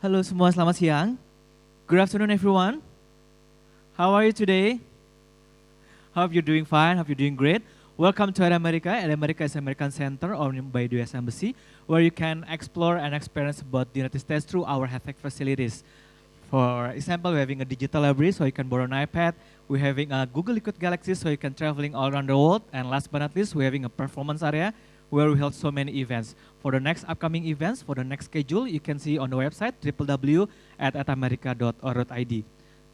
Halo semua, selamat siang. Good afternoon, everyone. How are you today? Hope you're doing fine. Hope you're doing great. Welcome to Ed America. Ed America is an American center owned by the U.S. Embassy, where you can explore and experience about the United States through our high-tech facilities. For example, we're having a digital library, so you can borrow an iPad. We're having a Google Liquid Galaxy, so you can traveling all around the world. And last but not least, we're having a performance area where we held so many events. For the next upcoming events, for the next schedule, you can see on the website www.atamerica.org.id.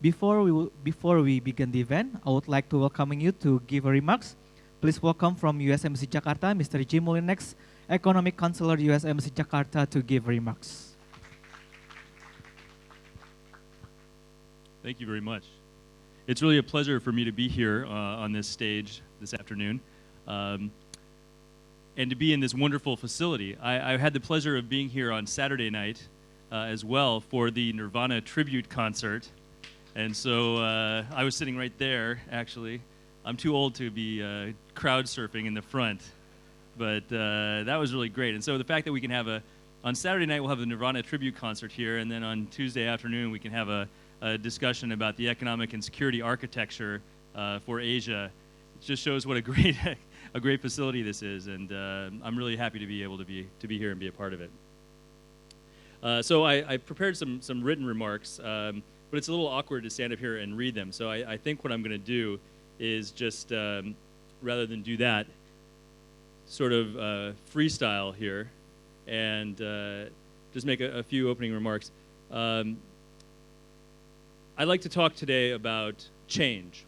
Before we begin the event, I would like to welcome you to give a remarks. Please welcome from US Embassy Jakarta, Mr. Jim Molinex, Economic Counselor, US Embassy Jakarta, to give remarks. Thank you very much. It's really a pleasure for me to be here on this stage this afternoon and to be in this wonderful facility. I had the pleasure of being here on Saturday night as well for the Nirvana tribute concert. And so I was sitting right there, actually. I'm too old to be crowd surfing in the front, but that was really great. And so the fact that we can have on Saturday night, we'll have the Nirvana tribute concert here, and then on Tuesday afternoon, we can have a discussion about the economic and security architecture for Asia. It just shows what a great facility this is, and I'm really happy to be able to be here and be a part of it. So I prepared some written remarks, but it's a little awkward to stand up here and read them. So I think what I'm going to do is just, rather than do that, sort of freestyle here and just make a few opening remarks. I'd like to talk today about change.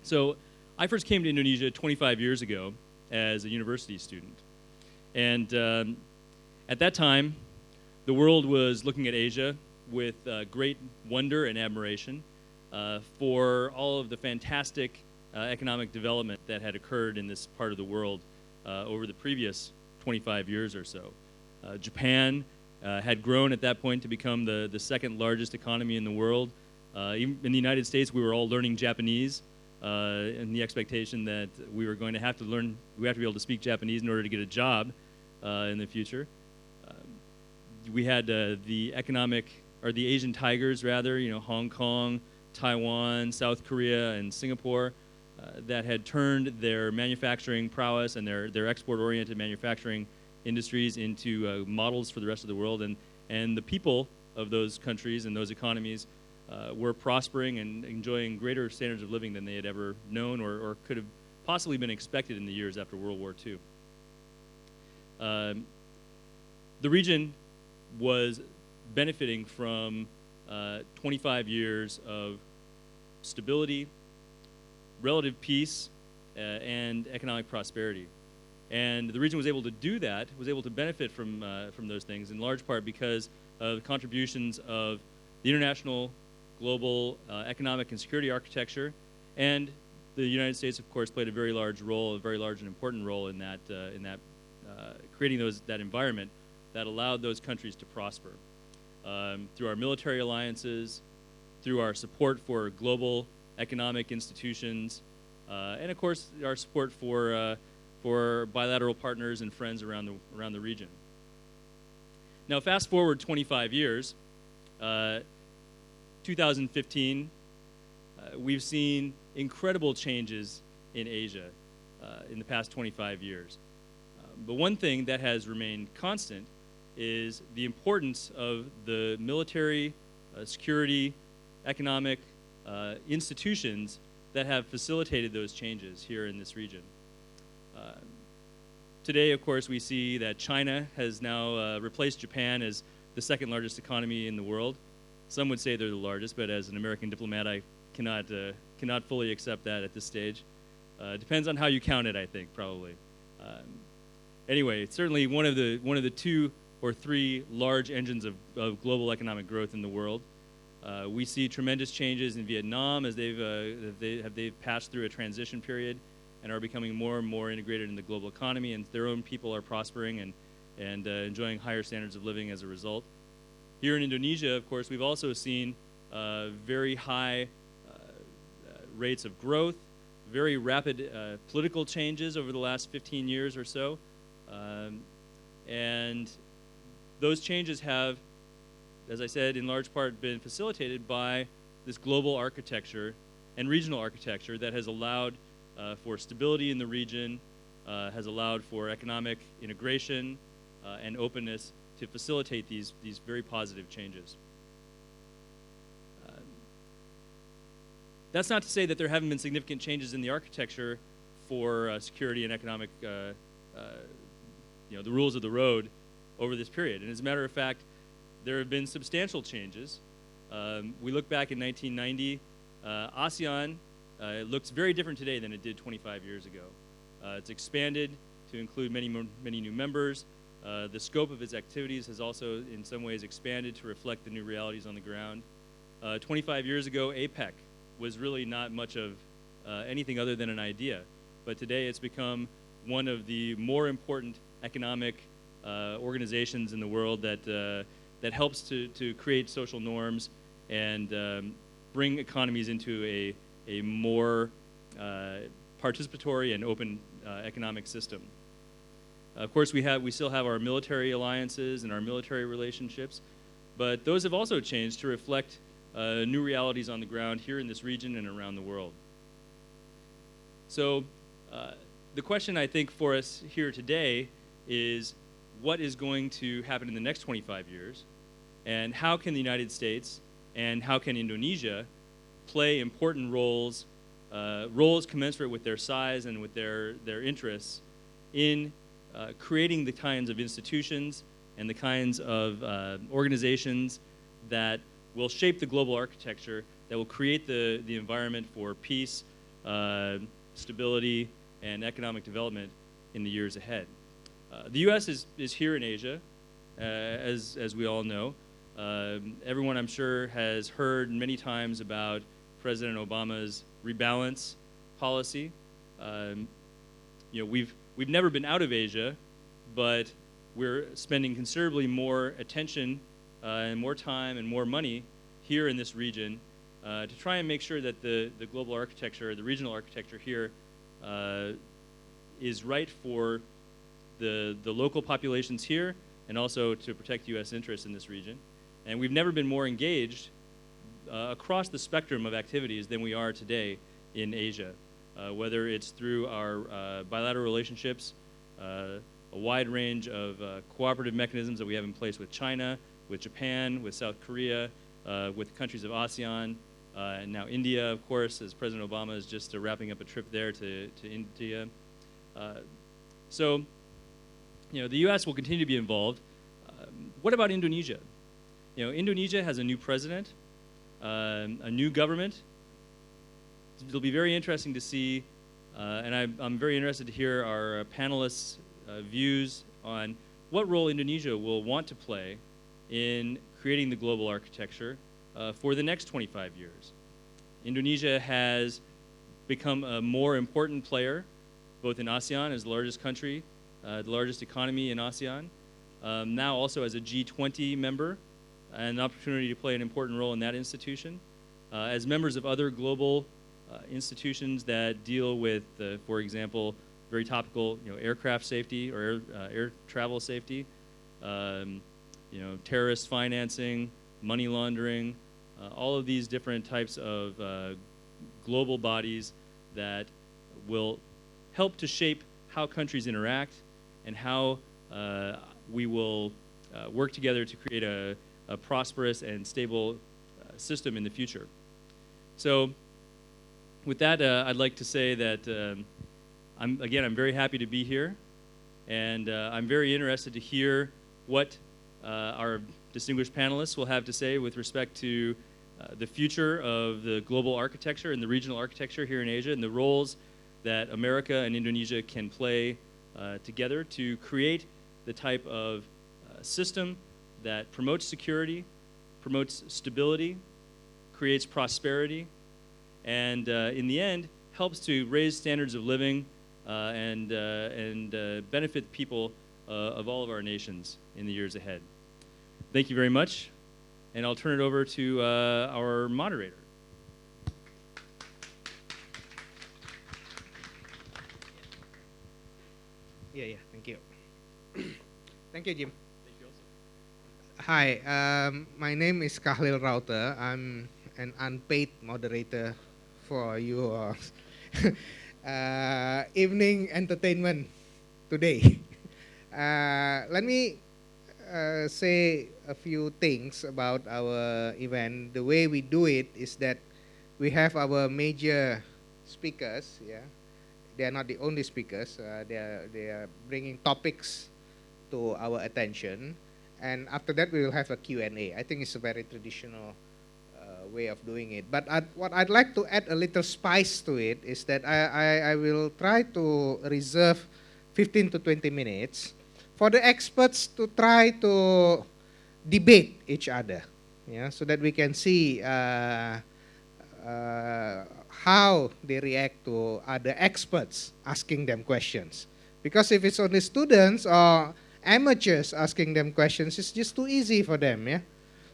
So I first came to Indonesia 25 years ago as a university student. And at that time, the world was looking at Asia with great wonder and admiration for all of the fantastic economic development that had occurred in this part of the world over the previous 25 years or so. Japan had grown at that point to become the second largest economy in the world. Even in the United States, we were all learning Japanese in the expectation that we were going to have to learn, we have to be able to speak Japanese in order to get a job in the future. We had the Asian tigers, rather, Hong Kong, Taiwan, South Korea, and Singapore that had turned their manufacturing prowess and their export-oriented manufacturing industries into models for the rest of the world, and the people of those countries and those economies were prospering and enjoying greater standards of living than they had ever known or could have possibly been expected in the years after World War II. The region was benefiting from 25 years of stability, relative peace, and economic prosperity. And the region was able to do that, was able to benefit from those things in large part because of the contributions of the international, global economic and security architecture, and the United States, of course, played a very large and important role in that creating that environment that allowed those countries to prosper through our military alliances, through our support for global economic institutions, and of course our support for bilateral partners and friends around the region. Now, fast forward 25 years, 2015, we've seen incredible changes in Asia in the past 25 years. But one thing that has remained constant is the importance of the military, security, economic institutions that have facilitated those changes here in this region. Today, of course, we see that China has now replaced Japan as the second largest economy in the world. Some would say they're the largest, but as an American diplomat, I cannot fully accept that at this stage. Depends on how you count it, I think, probably. Anyway, it's certainly one of the two or three large engines of global economic growth in the world. We see tremendous changes in Vietnam as they've passed through a transition period and are becoming more and more integrated in the global economy, and their own people are prospering and enjoying higher standards of living as a result. Here in Indonesia, of course, we've also seen very high rates of growth, very rapid political changes over the last 15 years or so, and those changes have as I said, in large part been facilitated by this global architecture and regional architecture that has allowed for stability in the region, has allowed for economic integration and openness to facilitate these very positive changes. That's not to say that there haven't been significant changes in the architecture for security and economic, the rules of the road over this period. And as a matter of fact, there have been substantial changes. We look back in 1990, ASEAN looks very different today than it did 25 years ago. It's expanded to include many new members. The scope of its activities has also in some ways expanded to reflect the new realities on the ground. 25 years ago, APEC was really not much of anything other than an idea. But today it's become one of the more important economic organizations in the world that helps to create social norms and bring economies into a more participatory and open economic system. Of course, we still have our military alliances and our military relationships, but those have also changed to reflect new realities on the ground here in this region and around the world. So the question I think for us here today is what is going to happen in the next 25 years, and how can the United States and how can Indonesia play important roles, roles commensurate with their size and with their interests in creating the kinds of institutions and the kinds of organizations that will shape the global architecture, that will create the environment for peace, stability, and economic development in the years ahead. The U.S. is here in Asia, as we all know. Everyone, I'm sure, has heard many times about President Obama's rebalance policy. We've never been out of Asia, but we're spending considerably more attention and more time and more money here in this region to try and make sure that the global architecture, the regional architecture here, is right for the local populations here and also to protect U.S. interests in this region. And we've never been more engaged across the spectrum of activities than we are today in Asia, whether it's through our bilateral relationships, a wide range of cooperative mechanisms that we have in place with China, with Japan, with South Korea, with countries of ASEAN, and now India, of course, as President Obama is just wrapping up a trip there to India. So, the U.S. will continue to be involved. What about Indonesia? Indonesia has a new president, a new government. It'll be very interesting to see, and I'm very interested to hear our panelists' views on what role Indonesia will want to play in creating the global architecture for the next 25 years. Indonesia has become a more important player, both in ASEAN as the largest country, the largest economy in ASEAN, now also as a G20 member, and an opportunity to play an important role in that institution, as members of other global institutions that deal with, for example, very topical, aircraft safety or air travel safety, terrorist financing, money laundering, all of these different types of global bodies that will help to shape how countries interact and how we will work together to create a prosperous and stable system in the future. So with that, I'd like to say that I'm very happy to be here, and I'm very interested to hear what our distinguished panelists will have to say with respect to the future of the global architecture and the regional architecture here in Asia, and the roles that America and Indonesia can play together to create the type of system that promotes security, promotes stability, creates prosperity, and in the end helps to raise standards of living and benefit people of all of our nations in the years ahead. Thank you very much, and I'll turn it over to our moderator. Yeah, thank you. Thank you, Jim. Thank you also. Hi, my name is Kahlil Rauter. I'm an unpaid moderator for your evening entertainment today. Let me say a few things about our event. The way we do it is that we have our major speakers. Yeah, they are not the only speakers. They are bringing topics to our attention, and after that we will have a Q&A. I think it's a very traditional way of doing it. But what I'd like to add a little spice to it is that I will try to reserve 15 to 20 minutes for the experts to try to debate each other, yeah, so that we can see how they react to other experts asking them questions. Because if it's only students or amateurs asking them questions, it's just too easy for them, yeah.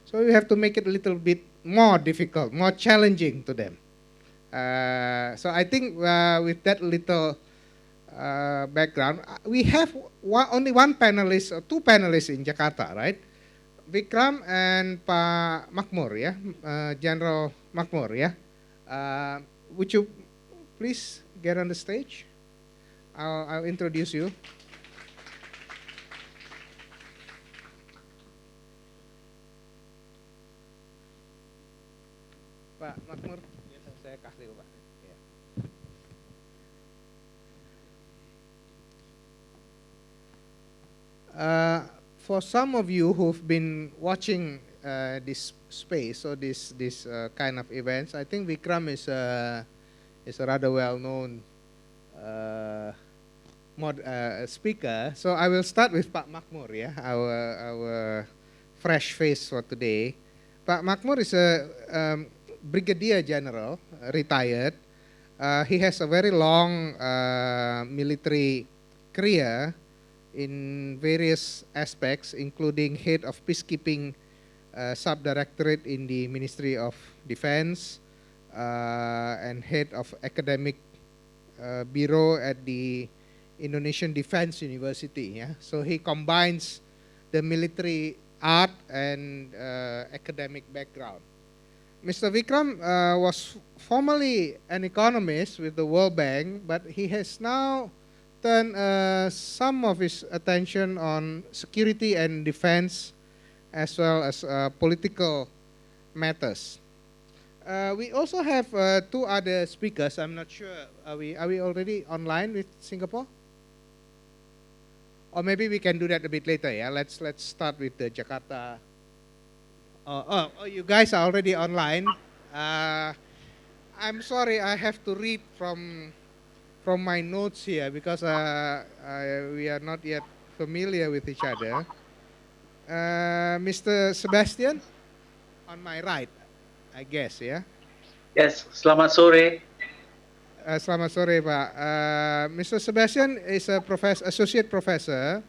So we have to make it a little bit more difficult, more challenging to them. So I think with that little background, we have only one panelist or two panelists in Jakarta, right? Vikram and Pak Makmur, yeah, General Makmur, yeah. Would you please get on the stage? I'll introduce you. Pak Makmur, saya kasih Pak. Ya. For some of you who've been watching this space or this kind of events, I think Vikram is a rather well-known speaker. So I will start with Pak Makmur, yeah, our fresh face for today. Pak Makmur is a brigadier general, retired. He has a very long military career in various aspects, including head of peacekeeping subdirectorate in the Ministry of Defense and head of academic bureau at the Indonesian Defense University. Yeah? So he combines the military art and academic background. Mr. Vikram was formerly an economist with the World Bank, but he has now turned some of his attention on security and defense as well as political matters. We also have two other speakers. I'm not sure, are we already online with Singapore? Or maybe we can do that a bit later, yeah? Let's start with the Jakarta. Oh, you guys are already online. I'm sorry, I have to read from my notes here because we are not yet familiar with each other. Mr. Sebastian, on my right, I guess, yeah? Yes, selamat sore. Selamat sore, Pak. Mr. Sebastian is a associate professor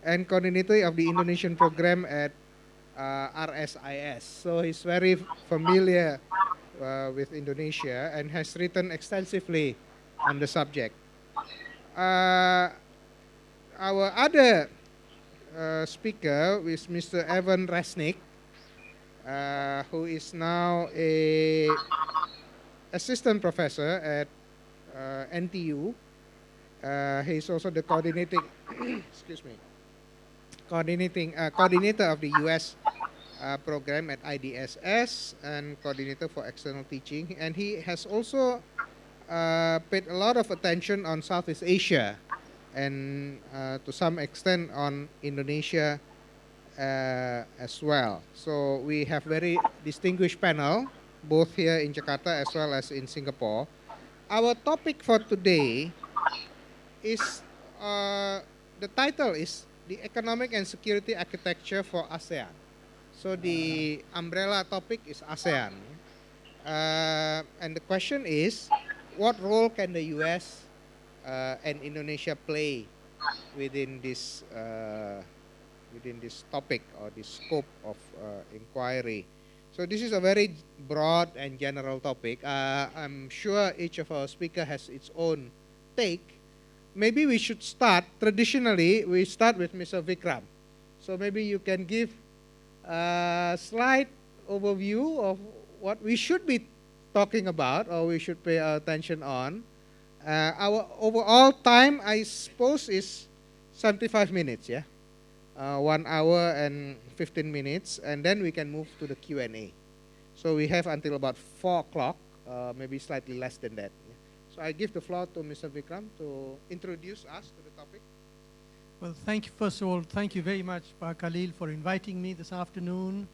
and coordinator of the Indonesian program at RSIS. So he's very familiar with Indonesia and has written extensively on the subject. Our other speaker is Mr. Evan Resnick, who is now a assistant professor at NTU. He's also the coordinating, coordinator of the U.S. Program at IDSS and coordinator for external teaching. And he has also paid a lot of attention on Southeast Asia and to some extent on Indonesia as well. So we have very distinguished panel, both here in Jakarta as well as in Singapore. Our topic for today is, the title is the Economic and Security Architecture for ASEAN. So the umbrella topic is ASEAN. And the question is, what role can the US and Indonesia play within this topic or this scope of inquiry? So this is a very broad and general topic. I'm sure each of our speakers has its own take. Maybe we should start, traditionally, we start with Mr. Vikram. So maybe you can give slight overview of what we should be talking about or we should pay our attention on. Our overall time, I suppose, is 75 minutes, yeah? 1 hour and 15 minutes, and then we can move to the Q&A. So we have until about 4 o'clock, maybe slightly less than that. Yeah? So I give the floor to Mr. Vikram to introduce us to the topic. Well, thank you, first of all, thank you very much, Pak Khalil, for inviting me this afternoon.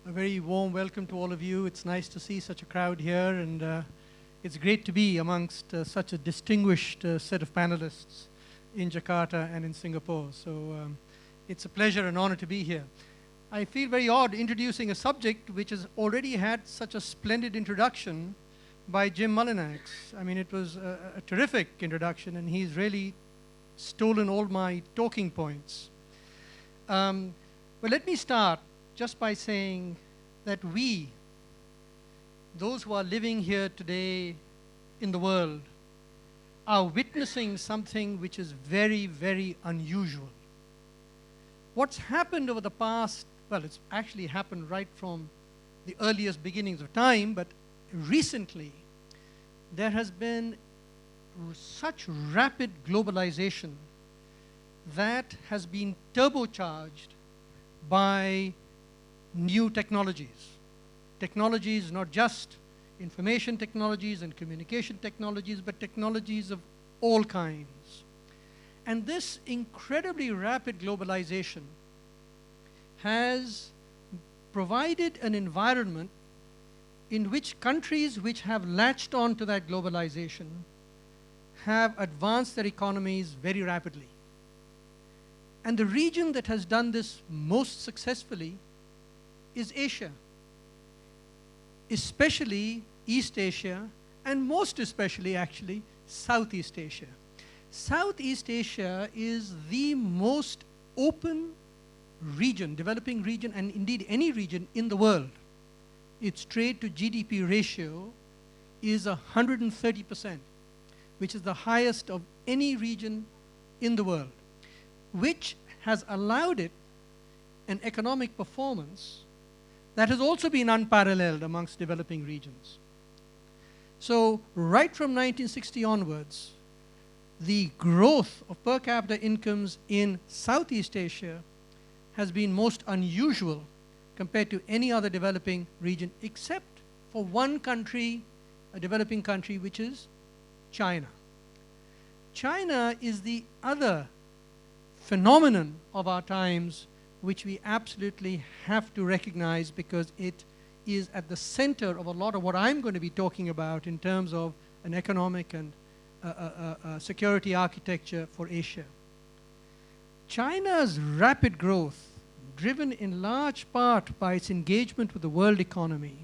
A very warm welcome to all of you. It's nice to see such a crowd here, and it's great to be amongst such a distinguished set of panelists in Jakarta and in Singapore. So it's a pleasure and honor to be here. I feel very odd introducing a subject which has already had such a splendid introduction by Jim Mullinax. I mean, it was a terrific introduction, and he's really stolen all my talking points. Well, let me start just by saying that we, those who are living here today in the world, are witnessing something which is very, very unusual. What's happened over the past, well, it's actually happened right from the earliest beginnings of time, but recently there has been such rapid globalization that has been turbocharged by new technologies. Technologies, not just information technologies and communication technologies, but technologies of all kinds. And this incredibly rapid globalization has provided an environment in which countries which have latched on to that globalization have advanced their economies very rapidly. And the region that has done this most successfully is Asia, especially East Asia, and most especially actually Southeast Asia. Southeast Asia is the most open region, developing region, and indeed any region in the world. Its trade to GDP ratio is 130%, which is the highest of any region in the world, which has allowed it an economic performance that has also been unparalleled amongst developing regions. So right from 1960 onwards, the growth of per capita incomes in Southeast Asia has been most unusual compared to any other developing region, except for one country, a developing country, which is China. China is the other phenomenon of our times which we absolutely have to recognize, because it is at the center of a lot of what I'm going to be talking about in terms of an economic and security architecture for Asia. China's rapid growth, driven in large part by its engagement with the world economy,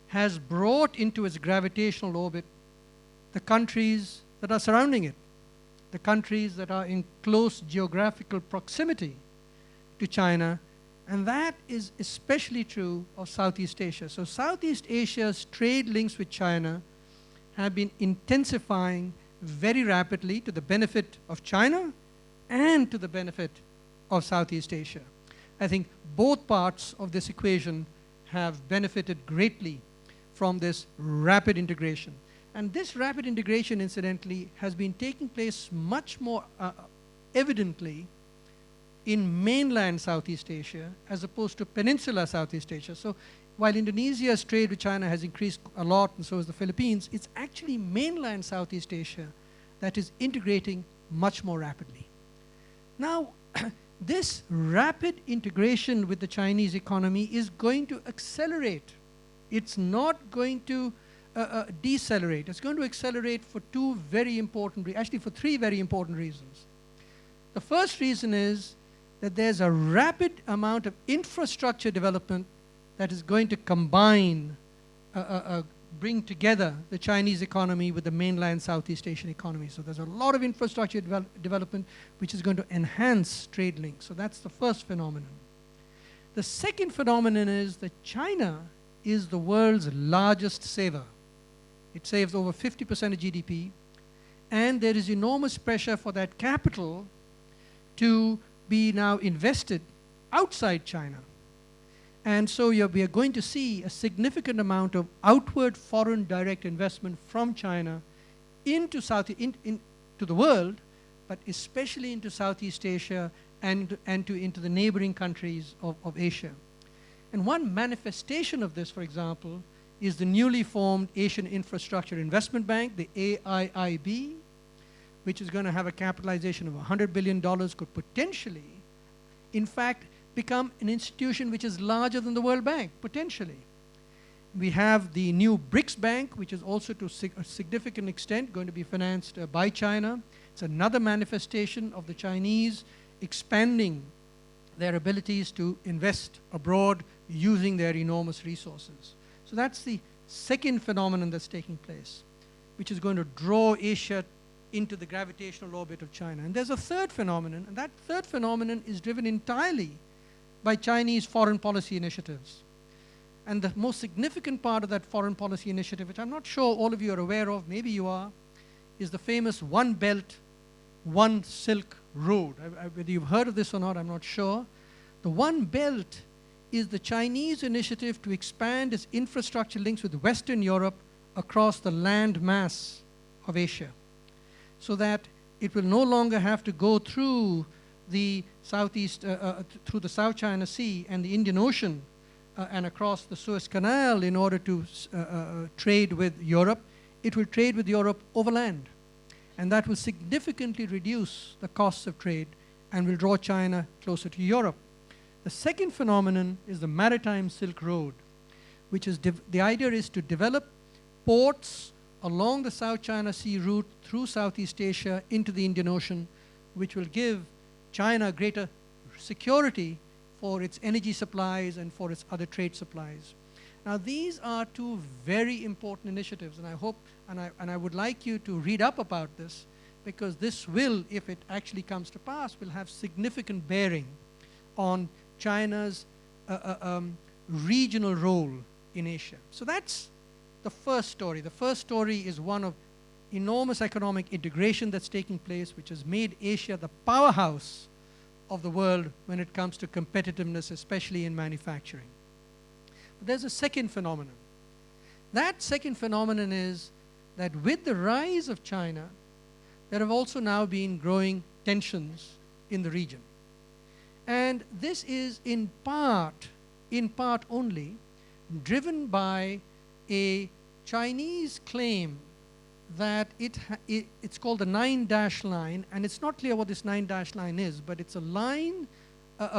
has brought into its gravitational orbit the countries that are surrounding it, the countries that are in close geographical proximity to China, and that is especially true of Southeast Asia. So Southeast Asia's trade links with China have been intensifying very rapidly to the benefit of China and to the benefit of Southeast Asia. I think both parts of this equation have benefited greatly from this rapid integration. And this rapid integration, incidentally, has been taking place much more evidently in mainland Southeast Asia as opposed to peninsular Southeast Asia. So while Indonesia's trade with China has increased a lot, and so has the Philippines, it's actually mainland Southeast Asia that is integrating much more rapidly. Now, this rapid integration with the Chinese economy is going to accelerate. It's not going to decelerate. It's going to accelerate for two very important, actually for three very important reasons. The first reason is that there's a rapid amount of infrastructure development that is going to combine, bring together the Chinese economy with the mainland Southeast Asian economy. So there's a lot of infrastructure development which is going to enhance trade links. So that's the first phenomenon. The second phenomenon is that China is the world's largest saver. It saves over 50% of GDP, and there is enormous pressure for that capital to be now invested outside China. And so we are going to see a significant amount of outward foreign direct investment from China into into the world, but especially into Southeast Asia and into the neighboring countries of Asia. And one manifestation of this, for example, is the newly formed Asian Infrastructure Investment Bank, the AIIB, which is going to have a capitalization of $100 billion, could potentially, in fact, become an institution which is larger than the World Bank, potentially. We have the new BRICS Bank, which is also to a significant extent going to be financed by China. It's another manifestation of the Chinese expanding their abilities to invest abroad using their enormous resources. So that's the second phenomenon that's taking place, which is going to draw Asia into the gravitational orbit of China. And there's a third phenomenon, and that third phenomenon is driven entirely by Chinese foreign policy initiatives. And the most significant part of that foreign policy initiative, which I'm not sure all of you are aware of, maybe you are, is the famous One Belt, One Silk Road. Whether you've heard of this or not, I'm not sure. The One Belt is the Chinese initiative to expand its infrastructure links with Western Europe across the land mass of Asia, so that it will no longer have to go through the through the South China Sea and the Indian Ocean and across the Suez Canal in order to trade with Europe. It will trade with Europe overland, and that will significantly reduce the costs of trade and will draw China closer to Europe. The second phenomenon is the Maritime Silk Road, which is the idea is to develop ports along the South China Sea route through Southeast Asia into the Indian Ocean, which will give China greater security for its energy supplies and for its other trade supplies. Now, these are two very important initiatives, and I hope, and I would like you to read up about this, because this will, if it actually comes to pass, will have significant bearing on China's regional role in Asia. So that's the first story. The first story is one of enormous economic integration that's taking place, which has made Asia the powerhouse of the world when it comes to competitiveness, especially in manufacturing. But there's a second phenomenon. That second phenomenon is that with the rise of China, there have also now been growing tensions in the region. And this is in part only, driven by a Chinese claim that it's called the 9-dash line, and it's not clear what this 9-dash line is, but it's a line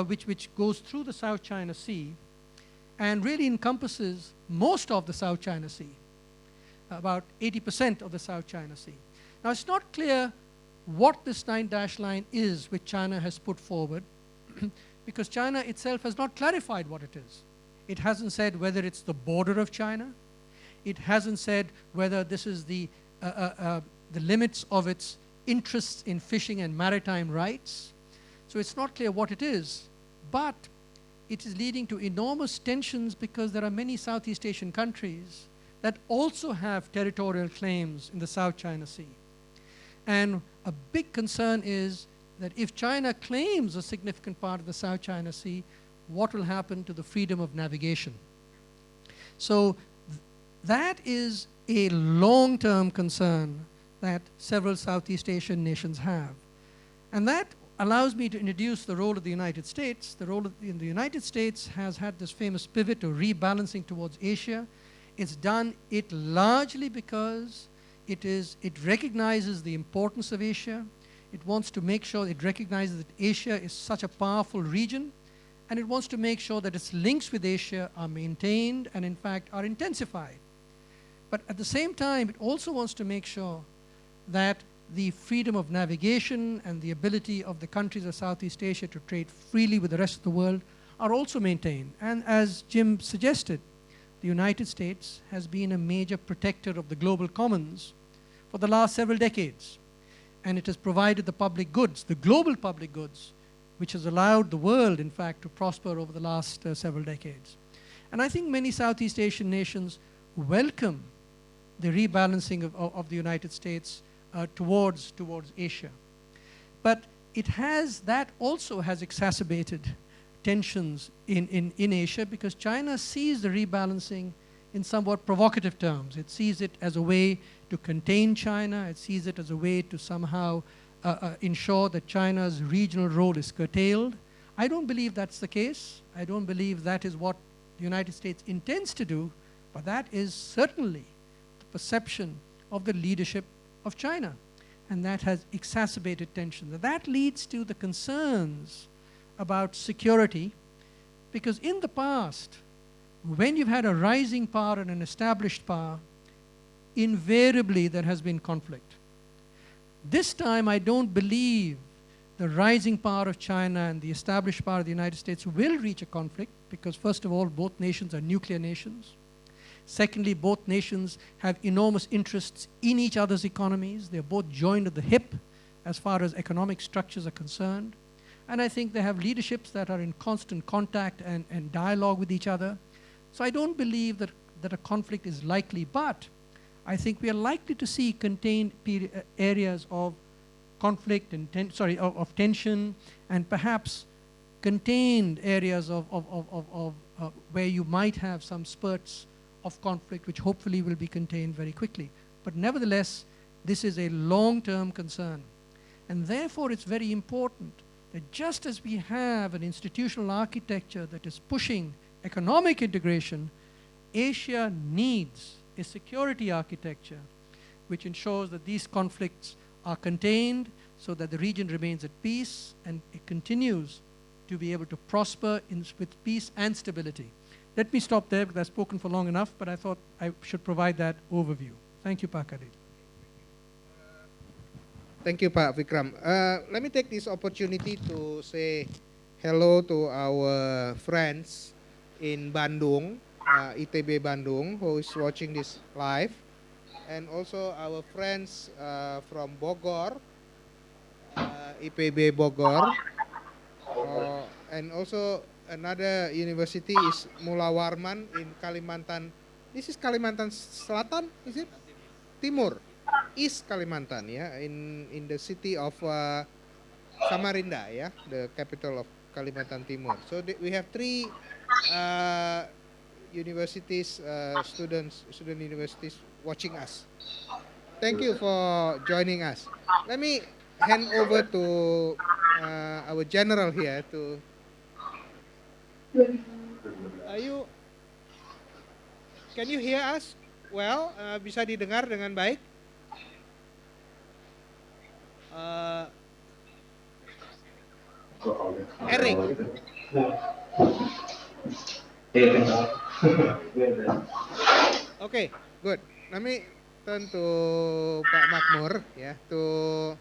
which goes through the South China Sea and really encompasses most of the South China Sea, about 80% of the South China Sea. Now, it's not clear what this 9-dash line is which China has put forward, because China itself has not clarified what it is. It hasn't said whether it's the border of China. It hasn't said whether this is the limits of its interests in fishing and maritime rights. So it's not clear what it is, but it is leading to enormous tensions because there are many Southeast Asian countries that also have territorial claims in the South China Sea. And a big concern is that if China claims a significant part of the South China Sea, what will happen to the freedom of navigation? So that is a long-term concern that several Southeast Asian nations have. And that allows me to introduce the role of the United States. The role in the United States has had this famous pivot or rebalancing towards Asia. It's done it largely because it recognizes the importance of Asia. It wants to make sure it recognizes that Asia is such a powerful region, and it wants to make sure that its links with Asia are maintained and in fact are intensified. But at the same time, it also wants to make sure that the freedom of navigation and the ability of the countries of Southeast Asia to trade freely with the rest of the world are also maintained. And as Jim suggested, the United States has been a major protector of the global commons for the last several decades. And it has provided the public goods, the global public goods, which has allowed the world, in fact, to prosper over the last several decades. And I think many Southeast Asian nations welcome the rebalancing of the United States towards Asia. But that also has exacerbated tensions in Asia, because China sees the rebalancing in somewhat provocative terms. It sees it as a way to contain China. It sees it as a way to somehow ensure that China's regional role is curtailed. I don't believe that's the case. I don't believe that is what the United States intends to do, but that is certainly the perception of the leadership of China, and that has exacerbated tensions. That leads to the concerns about security, because in the past, when you've had a rising power and an established power, invariably there has been conflict. This time, I don't believe the rising power of China and the established power of the United States will reach a conflict, because first of all, both nations are nuclear nations. Secondly, both nations have enormous interests in each other's economies. They're both joined at the hip as far as economic structures are concerned. And I think they have leaderships that are in constant contact and dialogue with each other. So I don't believe that a conflict is likely, but I think we are likely to see contained areas of conflict and of tension, and perhaps contained areas of where you might have some spurts of conflict, which hopefully will be contained very quickly. But nevertheless, this is a long-term concern. And therefore, it's very important that just as we have an institutional architecture that is pushing economic integration, Asia needs a security architecture which ensures that these conflicts are contained so that the region remains at peace and it continues to be able to prosper with peace and stability. Let me stop there because I've spoken for long enough, but I thought I should provide that overview. Thank you, Pak Kadil. Thank you, Pak Vikram. Let me take this opportunity to say hello to our friends in Bandung, ITB Bandung, who is watching this live, and also our friends from Bogor, IPB Bogor, and also another university is Mula Warman in Kalimantan. This is Kalimantan Selatan, is it? Timur, East Kalimantan, yeah, in the city of Samarinda, yeah, the capital of Kalimantan Timur. So we have three universities, student universities watching us. Thank you for joining us. Let me hand over to our general here to. Can you hear us well? Bisa didengar dengan baik? Eric. Okay, good. Let me turn to Pak Makmur, yeah, to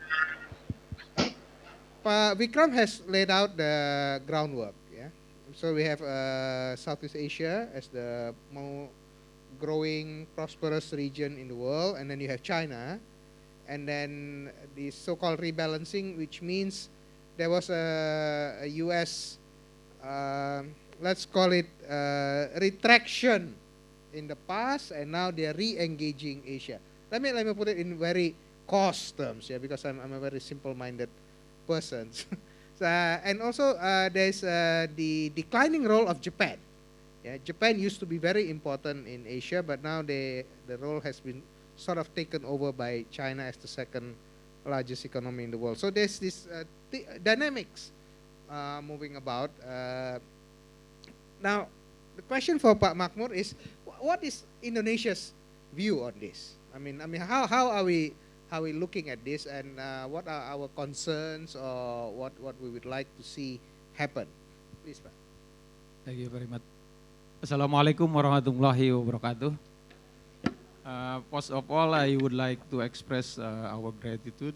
Pak Vikram has laid out the groundwork. So we have Southeast Asia as the more growing, prosperous region in the world, and then you have China, and then the so-called rebalancing, which means there was a U.S., let's call it retraction in the past, and now they're re-engaging Asia. Let me put it in very cost terms, yeah, because I'm a very simple-minded person. And also there's the declining role of Japan. Yeah, Japan used to be very important in Asia, but now the role has been sort of taken over by China as the second largest economy in the world. So there's this dynamics moving about. Now, the question for Pak Makmur is, what is Indonesia's view on this? I mean, how are we looking at this, and what are our concerns, or what we would like to see happen? Please, Pak. Thank you very much. Assalamualaikum warahmatullahi wabarakatuh. First of all, I would like to express our gratitude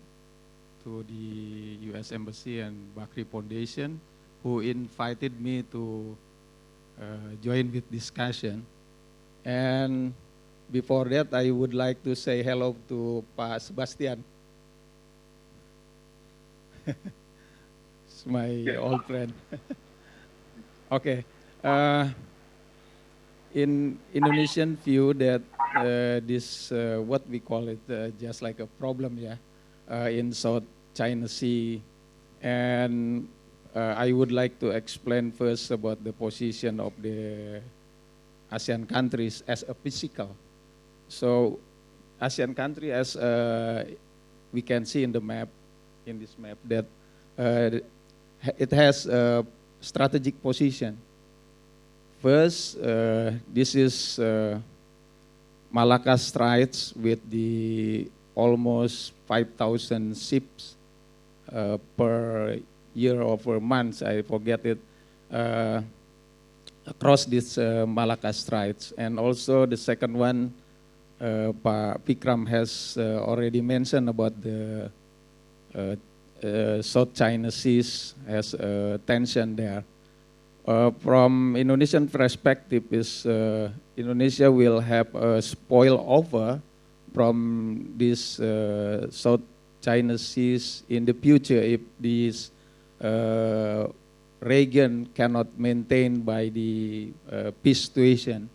to the U.S. Embassy and Bakri Foundation, who invited me to join with discussion. And before that, I would like to say hello to Pak Sebastian. It's my old friend. Okay. In Indonesian view, that this, what we call it, just like a problem, yeah, in South China Sea. And I would like to explain first about the position of the ASEAN countries as a physical. So ASEAN country, as we can see in the map, in this map, that it has a strategic position. First, this is Malacca Straits with the almost 5,000 ships per year or per month, I forget it, across this Malacca Straits. And also the second one, Pak Vikram has already mentioned about the South China Seas has tension there. From Indonesian perspective, is Indonesia will have a spillover from this South China Seas in the future if this region cannot maintain by the peace situation,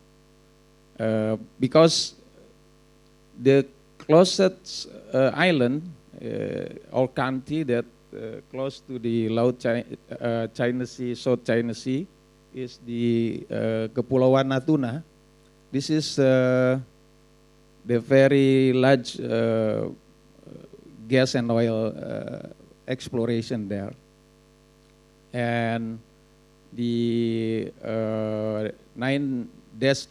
because the closest island or country that close to the China Sea, South China Sea, is the Kepulauan Natuna. This is the very large gas and oil exploration there. And the 9 dash